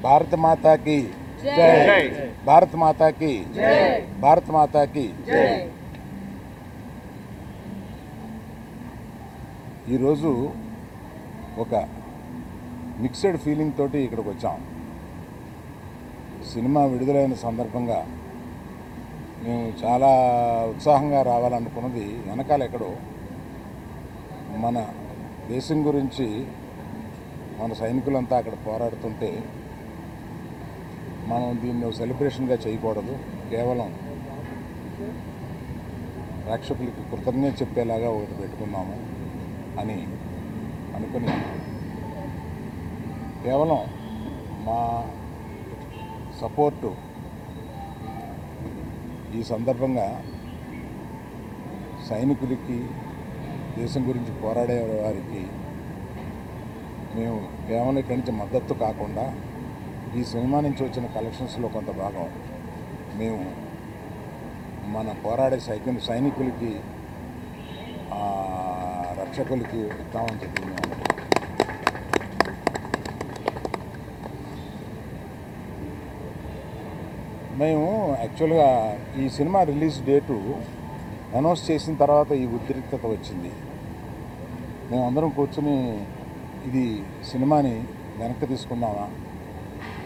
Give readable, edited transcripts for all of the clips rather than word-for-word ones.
భారత మాతాకి జై, భారత మాతాకి జై, భారత మాతాకి జై. ఈరోజు ఒక మిక్స్డ్ ఫీలింగ్ తోటి ఇక్కడికి వచ్చాం. సినిమా విడుదలైన సందర్భంగా మేము చాలా ఉత్సాహంగా రావాలనుకున్నది వెనకాల ఎక్కడో మన దేశం గురించి మన సైనికులంతా అక్కడ పోరాడుతుంటే మనం దీన్ని సెలబ్రేషన్గా చేయకూడదు, కేవలం ప్రేక్షకులకి కృతజ్ఞత చెప్పేలాగా ఒకటి పెట్టుకున్నాము అని అనుకుని కేవలం మా సపోర్టు ఈ సందర్భంగా సైనికులకి, దేశం గురించి పోరాడే వారికి మేము కేవలం ఇక్కడి నుంచి మద్దతు కాకుండా ఈ సినిమా నుంచి వచ్చిన కలెక్షన్స్లో కొంత భాగం మేము మన పోరాడే సైనికులకి, రక్షకులకి ఇస్తామని చెప్పి మేము యాక్చువల్గా ఈ సినిమా రిలీజ్ డేటు అనౌన్స్ చేసిన తర్వాత ఈ ఉద్రిక్తత వచ్చింది. మేమందరం కూర్చుని ఇది సినిమాని వెనక్కి తీసుకుందామా,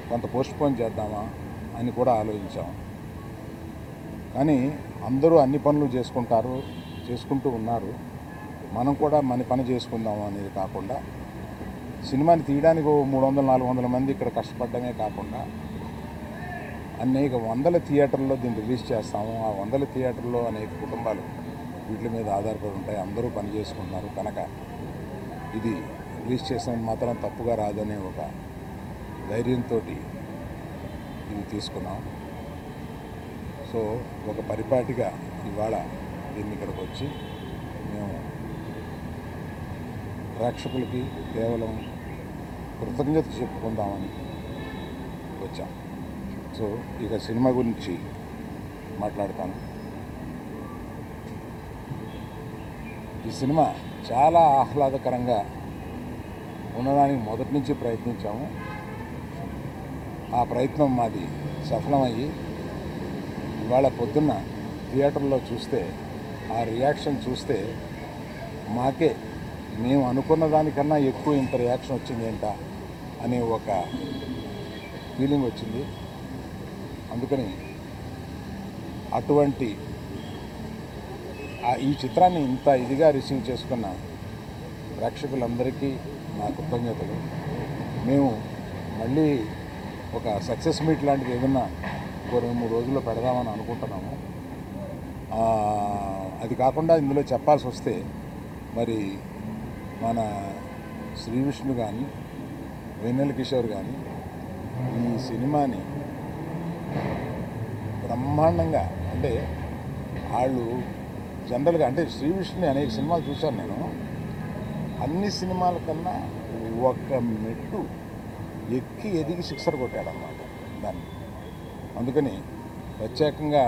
కొంత పోస్ట్పోన్ చేద్దామా అని కూడా ఆలోచించాం. కానీ అందరూ అన్ని పనులు చేసుకుంటూ ఉన్నారు. మనం కూడా మన పని చేసుకుందాము అనేది కాకుండా సినిమాని తీయడానికి 300-400 మంది ఇక్కడ కష్టపడమే కాకుండా అనేక వందల థియేటర్లో దీన్ని రిలీజ్ చేస్తాము. ఆ వందల థియేటర్లో అనేక కుటుంబాలు వీటి మీద ఆధారపడి ఉంటాయి. అందరూ పని చేసుకుంటున్నారు కనుక ఇది రిలీజ్ చేసినందుకు మాత్రం తప్పుగా రాదనే ఒక ధైర్యంతో ఇది తీసుకున్నాం. సో ఒక పరిపాటిగా ఇవాళ దీన్ని ఇక్కడికి వచ్చి మేము ప్రేక్షకులకి కేవలం కృతజ్ఞత చెప్పుకుందామని వచ్చాం. సో ఇక సినిమా గురించి మాట్లాడతాను. ఈ సినిమా చాలా ఆహ్లాదకరంగా ఉండడానికి మొదటి నుంచి ప్రయత్నించాము. ఆ ప్రయత్నం మాది సఫలమయ్యి ఇవాళ పొద్దున్న థియేటర్లో చూస్తే ఆ రియాక్షన్ చూస్తే మాకే మేము అనుకున్న దానికన్నా ఎక్కువ ఇంత రియాక్షన్ వచ్చింది ఏంటా అనే ఒక ఫీలింగ్ వచ్చింది. అందుకని అటువంటి ఈ చిత్రాన్ని ఇంత ఇదిగా రిసీవ్ చేసుకున్న ప్రేక్షకులందరికీ నా కృతజ్ఞతలు. మేము మళ్ళీ ఒక సక్సెస్ మీట్ లాంటిది ఏదన్నా 2-3 రోజుల్లో పెడదామని అనుకుంటున్నాము. అది కాకుండా ఇందులో చెప్పాల్సి వస్తే మరి మన శ్రీ విష్ణు కానీ, వెన్నెల కిషోర్ కానీ ఈ సినిమాని బ్రహ్మాండంగా, అంటే వాళ్ళు జనరల్గా అంటే శ్రీ విష్ణుని అనేక సినిమాలు చూశాను నేను. అన్ని సినిమాల కన్నా ఒక మెట్టు ఎక్కి ఎదిగి సిక్సర్ కొట్టాడన్నమాట దాన్ని. అందుకని ప్రత్యేకంగా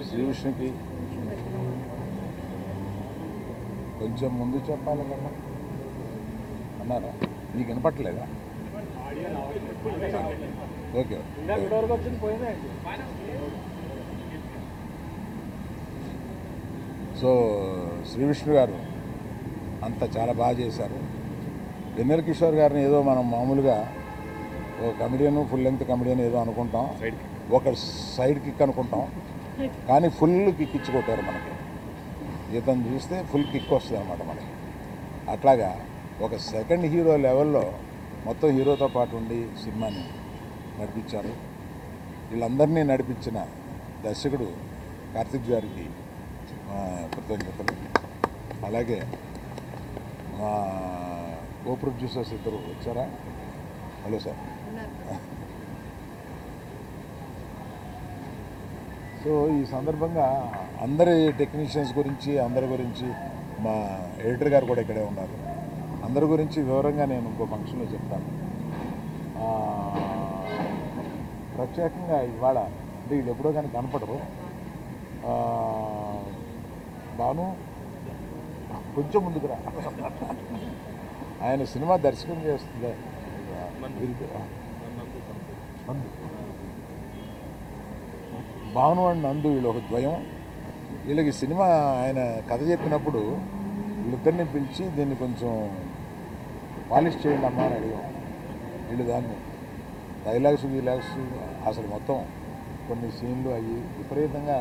శ్రీ విష్ణుకి కొంచెం ముందు చెప్పాలి కదా అన్నారా? నీకు వినపట్టలేదా? ఓకే. సో శ్రీ విష్ణు గారు అంతా చాలా బాగా చేశారు. వెన్నెల కిషోర్ గారిని ఏదో మనం మామూలుగా ఓ కమెడియన్, ఫుల్ లెంగ్త్ కమెడియన్ ఏదో అనుకుంటాం, ఒక సైడ్ కిక్ అనుకుంటాం, కానీ ఫుల్ కిక్ ఇచ్చి కొట్టారు మనకి. ఇతను చూస్తే ఫుల్ కిక్ వస్తుంది అన్నమాట మనకి. అట్లాగా ఒక సెకండ్ హీరో లెవెల్లో మొత్తం హీరోతో పాటు ఉండి సినిమాని నడిపించారు. వీళ్ళందరినీ నడిపించిన దర్శకుడు కార్తిక్ గారికి కృతజ్ఞతలు. అలాగే మా కో ప్రొడ్యూసర్స్ ఇద్దరు వచ్చారా? Hello sir. సో ఈ సందర్భంగా అందరి టెక్నీషియన్స్ గురించి, అందరి గురించి, మా ఎడిటర్ గారు కూడా ఇక్కడే ఉన్నారు, అందరి గురించి వివరంగా నేను ఇంకో ఫంక్షన్లో చెప్తాను. ప్రత్యేకంగా ఇవాళ అంటే వీళ్ళు ఎప్పుడో కానీ కనపడరు. బాను కొంచెం ముందుకురా, ఆయన సినిమా దర్శకం చేస్తుంది. నందు భానువాడి నందు వీళ్ళు ఒక ద్వయం. వీళ్ళకి సినిమా ఆయన కథ చెప్పినప్పుడు వీళ్ళిద్దరిని పిలిచి దీన్ని కొంచెం పాలిష్ చేయండి అమ్మా అని అడిగాం. వీళ్ళు దాన్ని డైలాగ్స్ అసలు మొత్తం కొన్ని సీన్లు అవి విపరీతంగా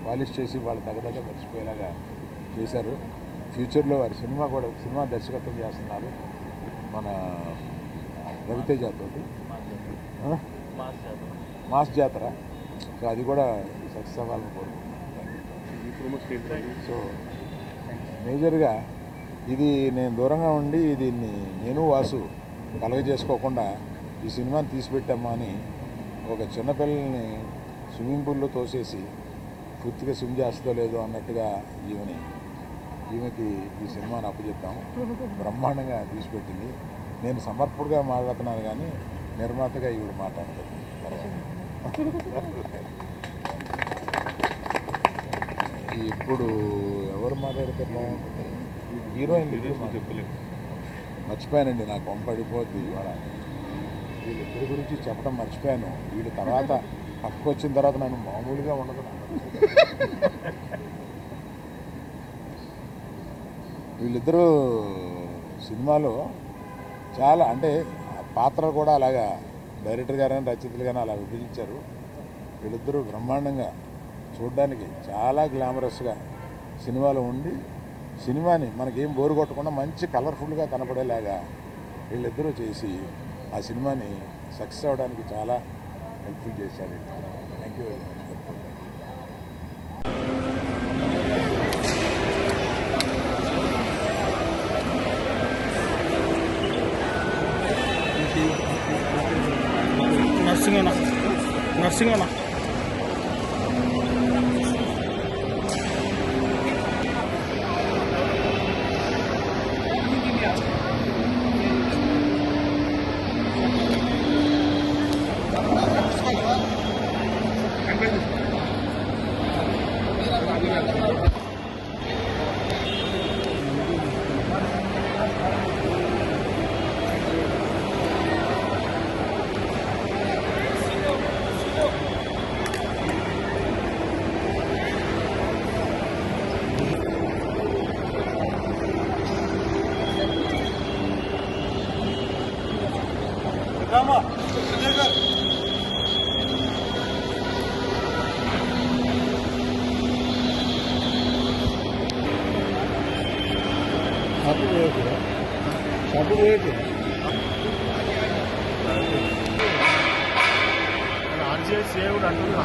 పాలిష్ చేసి వాళ్ళు దగ్గర మర్చిపోయేలాగా చేశారు. ఫ్యూచర్లో వారి సినిమా దర్శకత్వం చేస్తున్నారు మన రవితేజతో మాస్ జాతర. సో అది కూడా సక్సెస్ అవ్వాలని కోరుకుంటున్నాను. సో మేజర్గా ఇది నేను దూరంగా ఉండి దీన్ని నేను వాసు కలగజేసుకోకుండా ఈ సినిమాని తీసిపెట్టామా అని ఒక చిన్నపిల్లల్ని స్విమ్మింగ్ పూల్లో తోసేసి పూర్తిగా స్విమ్ చేస్తుందో లేదో అన్నట్టుగా ఈమెకి ఈ సినిమాని అప్పచెప్పాము. బ్రహ్మాండంగా తీసిపెట్టింది. నేను సమర్పణగా మాట్లాడుతున్నాను కానీ నిర్మాతగా ఈవిడ మాట్లాడతాను. ఇప్పుడు ఎవరు మాట్లాడతారు? హీరోయిన్ మర్చిపోయానండి, నాకు పంపడిపోద్ది ఇవాళ. వీళ్ళిద్దరి గురించి చెప్పడం మర్చిపోయాను. వీళ్ళ తర్వాత పక్కకు వచ్చిన తర్వాత నన్ను మామూలుగా ఉండదు. వీళ్ళిద్దరూ సినిమాలో చాలా అంటే పాత్రలు కూడా అలాగా డైరెక్టర్ గారు కానీ రచయితలు కానీ అలా విభజించారు. వీళ్ళిద్దరూ బ్రహ్మాండంగా చూడడానికి చాలా గ్లామరస్గా సినిమాలో ఉండి సినిమాని మనకేం బోరు కొట్టకుండా మంచి కలర్ఫుల్గా కనపడేలాగా వీళ్ళిద్దరూ చేసి ఆ సినిమాని సక్సెస్ అవ్వడానికి చాలా హెల్ప్ఫుల్ చేశారు. Thank you very much. Nursing అన్న సేవుడు అంటున్నా